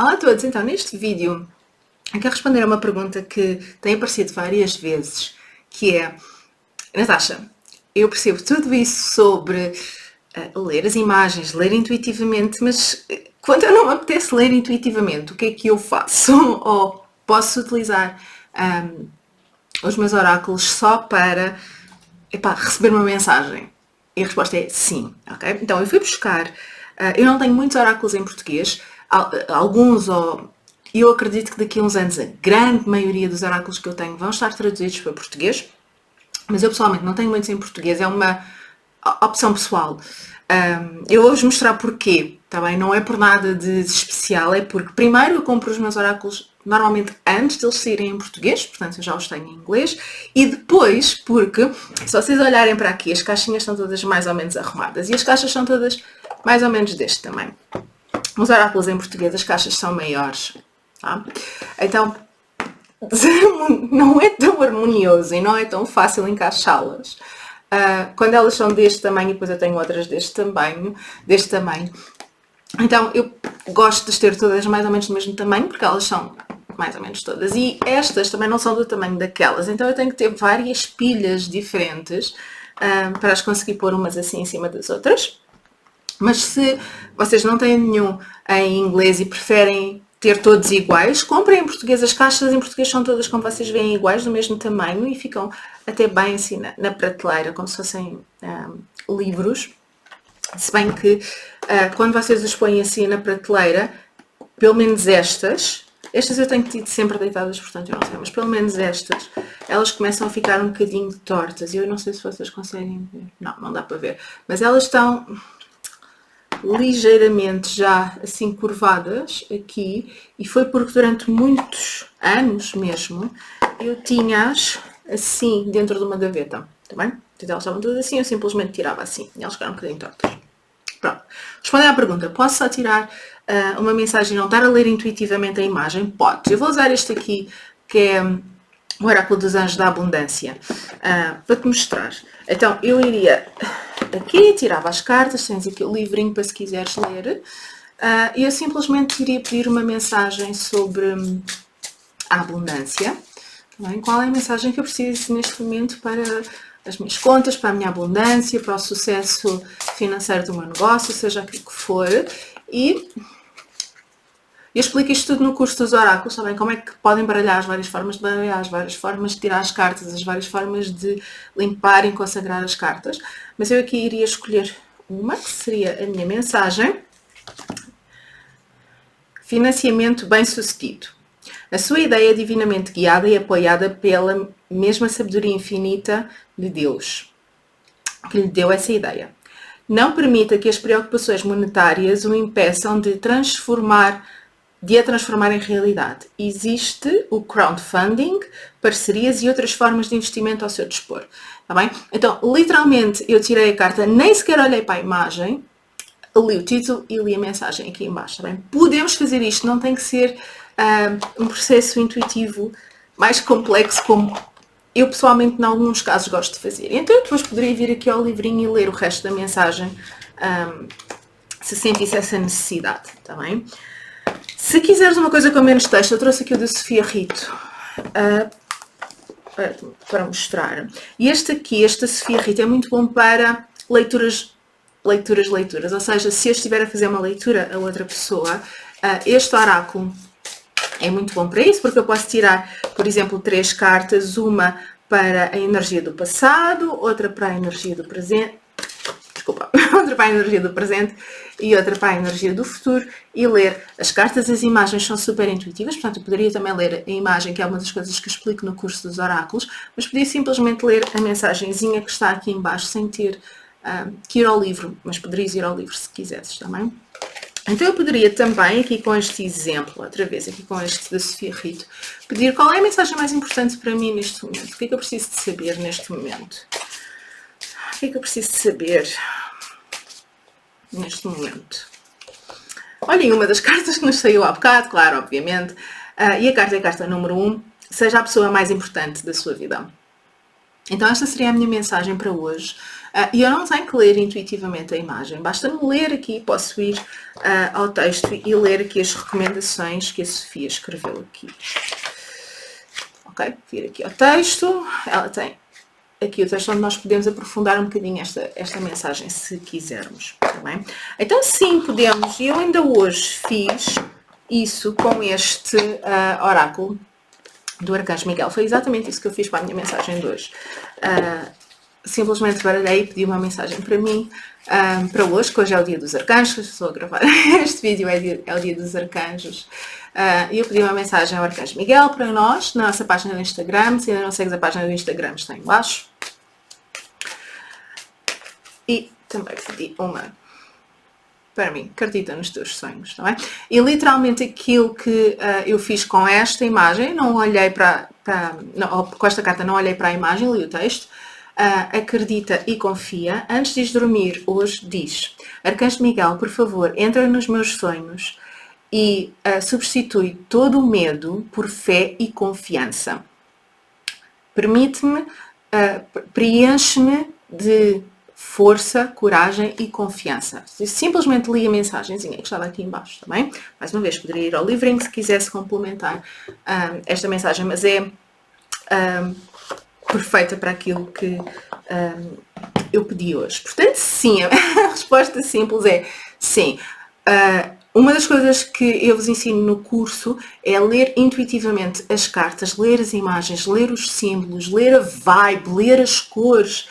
Olá a todos, então neste vídeo eu quero responder a uma pergunta que tem aparecido várias vezes, que é: Natasha, eu percebo tudo isso sobre ler as imagens, ler intuitivamente, mas quando eu não me apetece ler intuitivamente, o que é que eu faço? Ou posso utilizar os meus oráculos só para receber uma mensagem? E a resposta é sim, ok? Então eu fui buscar, eu não tenho muitos oráculos em português, alguns, eu acredito que daqui a uns anos a grande maioria dos oráculos que eu tenho vão estar traduzidos para português, mas eu pessoalmente não tenho muitos em português, é uma opção pessoal. Eu vou-vos mostrar porquê, tá bem? Não é por nada de especial, é porque primeiro eu compro os meus oráculos normalmente antes de eles saírem em português, portanto eu já os tenho em inglês, e depois porque, se vocês olharem para aqui, as caixinhas estão todas mais ou menos arrumadas e as caixas são todas mais ou menos deste tamanho. Os oráculos em português, as caixas são maiores, tá? Então não é tão harmonioso e não é tão fácil encaixá-las. Quando elas são deste tamanho, e depois eu tenho outras deste tamanho, então eu gosto de ter todas mais ou menos do mesmo tamanho, porque elas são mais ou menos todas. E estas também não são do tamanho daquelas, então eu tenho que ter várias pilhas diferentes para as conseguir pôr umas assim em cima das outras. Mas se vocês não têm nenhum em inglês e preferem ter todos iguais, comprem em português. As caixas em português são todas, como vocês veem, iguais, do mesmo tamanho e ficam até bem assim na prateleira, como se fossem livros. Se bem que quando vocês os põem assim na prateleira, pelo menos estas eu tenho tido sempre deitadas, portanto eu não sei, mas pelo menos estas, elas começam a ficar um bocadinho tortas. Eu não sei se vocês conseguem ver. Não dá para ver. Mas elas estão ligeiramente já assim curvadas aqui, e foi porque durante muitos anos mesmo eu tinha-as assim dentro de uma gaveta, tá bem? Então elas estavam todas assim, eu simplesmente tirava assim e elas ficaram um bocadinho tortas. Pronto, respondendo à pergunta, posso só tirar uma mensagem e não estar a ler intuitivamente a imagem? Pode. Eu vou usar este aqui, que é o Oráculo dos Anjos da Abundância, para te mostrar. Então eu iria aqui, tirava as cartas, tens aqui o livrinho para se quiseres ler, e eu simplesmente iria pedir uma mensagem sobre a abundância. Bem, qual é a mensagem que eu preciso neste momento para as minhas contas, para a minha abundância, para o sucesso financeiro do meu negócio, seja aquilo que for. E eu explico isto tudo no curso dos oráculos, também como é que podem baralhar, as várias formas de baralhar, as várias formas de tirar as cartas, as várias formas de limpar e consagrar as cartas. Mas eu aqui iria escolher uma, que seria a minha mensagem: financiamento bem-sucedido. A sua ideia é divinamente guiada e apoiada pela mesma sabedoria infinita de Deus, que lhe deu essa ideia. Não permita que as preocupações monetárias o impeçam de a transformar em realidade. Existe o crowdfunding, parcerias e outras formas de investimento ao seu dispor. Tá bem? Então, literalmente, eu tirei a carta, nem sequer olhei para a imagem, li o título e li a mensagem aqui em baixo. Tá bem? Podemos fazer isto, não tem que ser um processo intuitivo mais complexo, como eu pessoalmente em alguns casos gosto de fazer. Então eu depois poderia vir aqui ao livrinho e ler o resto da mensagem, se sentisse essa necessidade, tá bem? Se quiseres uma coisa com menos texto, eu trouxe aqui o da Sofia Rito para mostrar. E este da Sofia Rito, é muito bom para leituras. Ou seja, se eu estiver a fazer uma leitura a outra pessoa, este oráculo é muito bom para isso, porque eu posso tirar, por exemplo, 3 cartas, uma para a energia do passado, outra para a energia do presente, outra para a energia do presente e outra para a energia do futuro, e ler as cartas. As imagens são super intuitivas, portanto eu poderia também ler a imagem, que é uma das coisas que eu explico no curso dos oráculos, mas podia simplesmente ler a mensagenzinha que está aqui em baixo sem ter que ir ao livro, mas poderias ir ao livro se quisesses também. Então eu poderia também, aqui com este exemplo, outra vez aqui com este da Sofia Rito, pedir qual é a mensagem mais importante para mim neste momento. O que é que eu preciso de saber neste momento? O que é que eu preciso de saber neste momento? Olhem, uma das cartas que nos saiu há bocado, claro, obviamente, e a carta é a carta número 1, seja a pessoa mais importante da sua vida. Então esta seria a minha mensagem para hoje. E eu não tenho que ler intuitivamente a imagem, basta-me ler aqui, posso ir ao texto e ler aqui as recomendações que a Sofia escreveu aqui. Ok? Ir aqui ao texto, ela tem aqui o texto onde nós podemos aprofundar um bocadinho esta mensagem, se quisermos. Tá bem? Então sim, podemos, e eu ainda hoje fiz isso com este oráculo do Arcanjo Miguel. Foi exatamente isso que eu fiz para a minha mensagem de hoje. Simplesmente baralhei e pedi uma mensagem para mim, para hoje, que hoje é o dia dos arcanjos. Estou a gravar este vídeo, é o dia dos arcanjos. E eu pedi uma mensagem ao Arcanjo Miguel para nós, na nossa página do Instagram. Se ainda não segues a página do Instagram, está em baixo. E também pedi uma para mim, acredita nos teus sonhos, não é? E literalmente aquilo que eu fiz com esta imagem, não olhei com esta carta não olhei para a imagem, li o texto. Acredita e confia. Antes de dormir hoje, diz: Arcanjo Miguel, por favor, entra nos meus sonhos e substitui todo o medo por fé e confiança. Permite-me, preenche-me de força, coragem e confiança. Eu simplesmente li a mensagenzinha que estava aqui em baixo, também. Mais uma vez, poderia ir ao livrinho se quisesse complementar esta mensagem, mas é perfeita para aquilo que eu pedi hoje. Portanto, sim, a resposta simples é sim. Uma das coisas que eu vos ensino no curso é ler intuitivamente as cartas, ler as imagens, ler os símbolos, ler a vibe, ler as cores,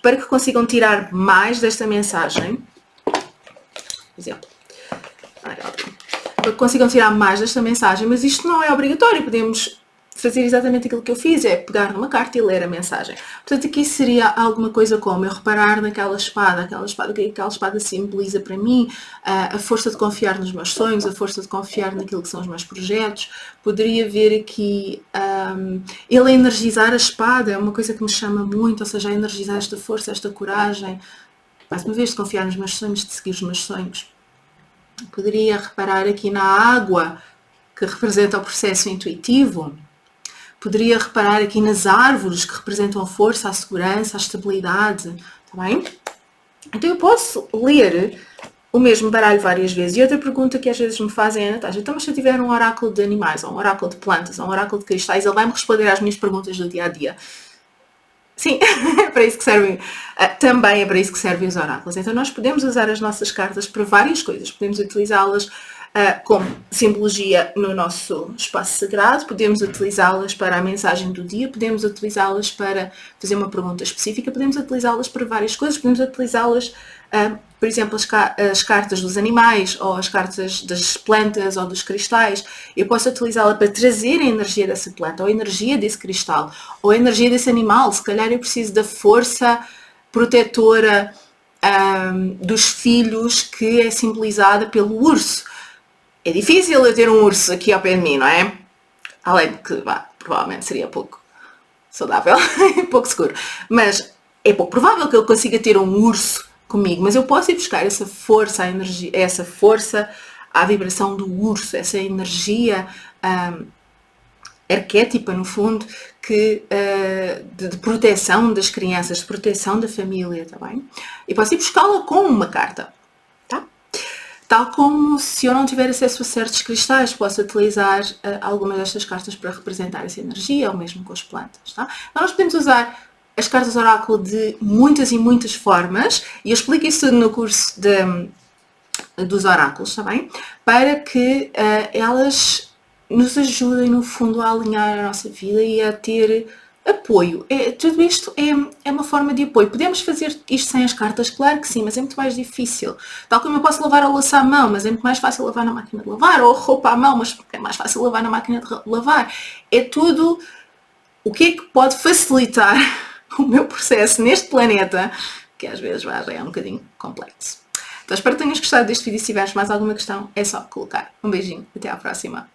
para que consigam tirar mais desta mensagem. Por exemplo, para que consigam tirar mais desta mensagem, mas isto não é obrigatório, podemos fazer exatamente aquilo que eu fiz, é pegar numa carta e ler a mensagem. Portanto, aqui seria alguma coisa como eu reparar naquela espada, o que aquela espada simboliza para mim, a força de confiar nos meus sonhos, a força de confiar naquilo que são os meus projetos. Poderia ver aqui ele energizar a espada, é uma coisa que me chama muito, ou seja, a energizar esta força, esta coragem, mais uma vez, de confiar nos meus sonhos, de seguir os meus sonhos. Poderia reparar aqui na água, que representa o processo intuitivo. Poderia reparar aqui nas árvores, que representam a força, a segurança, a estabilidade. Está bem? Então eu posso ler o mesmo baralho várias vezes. E outra pergunta que às vezes me fazem é: Natasha, então mas se eu tiver um oráculo de animais, ou um oráculo de plantas, ou um oráculo de cristais, ele vai-me responder às minhas perguntas do dia-a-dia? Sim, é para isso que servem, também é para isso que servem os oráculos. Então nós podemos usar as nossas cartas para várias coisas. Podemos utilizá-las como simbologia no nosso espaço sagrado, podemos utilizá-las para a mensagem do dia, podemos utilizá-las para fazer uma pergunta específica, podemos utilizá-las para várias coisas, podemos utilizá-las, por exemplo, as cartas dos animais, ou as cartas das plantas ou dos cristais. Eu posso utilizá-la para trazer a energia dessa planta, ou a energia desse cristal, ou a energia desse animal. Se calhar eu preciso da força protetora dos filhos, que é simbolizada pelo urso. É difícil eu ter um urso aqui ao pé de mim, não é? Além de que, provavelmente seria pouco saudável e pouco seguro. Mas é pouco provável que eu consiga ter um urso comigo. Mas eu posso ir buscar essa força, a energia, essa força, a vibração do urso, essa energia arquétipa, no fundo, que, de proteção das crianças, de proteção da família, tá bem? E posso ir buscá-la com uma carta. Tal como, se eu não tiver acesso a certos cristais, posso utilizar algumas destas cartas para representar essa energia, ou mesmo com as plantas. Tá? Então nós podemos usar as cartas oráculo de muitas e muitas formas, e eu explico isso tudo no curso dos oráculos, está bem? Para que elas nos ajudem, no fundo, a alinhar a nossa vida e a ter apoio. Tudo isto é uma forma de apoio. Podemos fazer isto sem as cartas? Claro que sim, mas é muito mais difícil. Tal como eu posso lavar a louça à mão, mas é muito mais fácil lavar na máquina de lavar, ou roupa à mão, mas é mais fácil lavar na máquina de lavar. É tudo o que é que pode facilitar o meu processo neste planeta, que às vezes já é um bocadinho complexo. Então espero que tenhas gostado deste vídeo. Se tiveres mais alguma questão, é só colocar. Um beijinho, até à próxima.